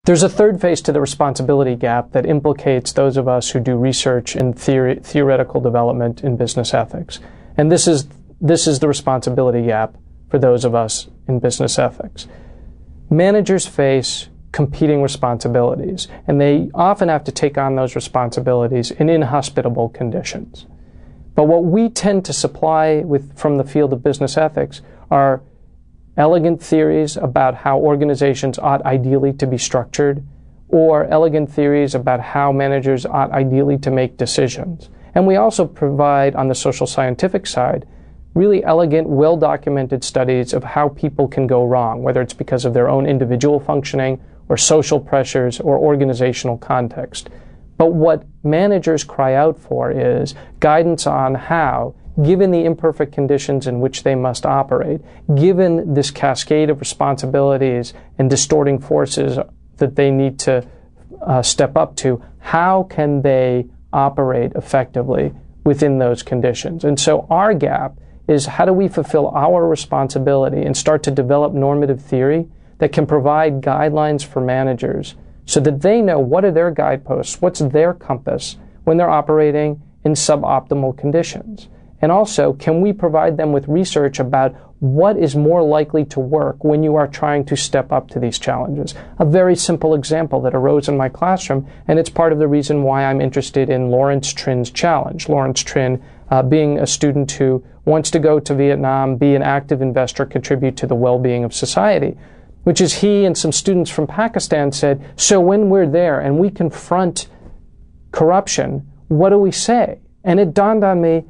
There's a third phase to the responsibility gap that implicates those of us who do research in theoretical development in business ethics. And this is the responsibility gap for those of us in business ethics. Managers face competing responsibilities, and they often have to take on those responsibilities in inhospitable conditions. But what we tend to supply from the field of business ethics are elegant theories about how organizations ought ideally to be structured, or elegant theories about how managers ought ideally to make decisions. And we also provide, on the social scientific side, really elegant, well-documented studies of how people can go wrong, whether it's because of their own individual functioning or social pressures or organizational context. But what managers cry out for is guidance on how, given the imperfect conditions in which they must operate, given this cascade of responsibilities and distorting forces that they need to step up to, how can they operate effectively within those conditions? And so our gap is, how do we fulfill our responsibility and start to develop normative theory that can provide guidelines for managers so that they know what are their guideposts, what's their compass when they're operating in suboptimal conditions. And also, can we provide them with research about what is more likely to work when you are trying to step up to these challenges? A very simple example that arose in my classroom, and it's part of the reason why I'm interested in Lawrence Trin's challenge. Lawrence Trin being a student who wants to go to Vietnam, be an active investor, contribute to the well-being of society, which is he and some students from Pakistan said, so when we're there and we confront corruption, what do we say? And it dawned on me,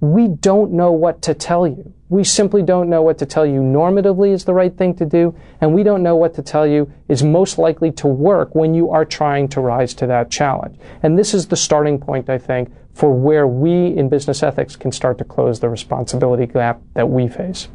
we don't know what to tell you. We simply don't know what to tell you normatively is the right thing to do, and we don't know what to tell you is most likely to work when you are trying to rise to that challenge. And this is the starting point, I think, for where we in business ethics can start to close the responsibility gap that we face.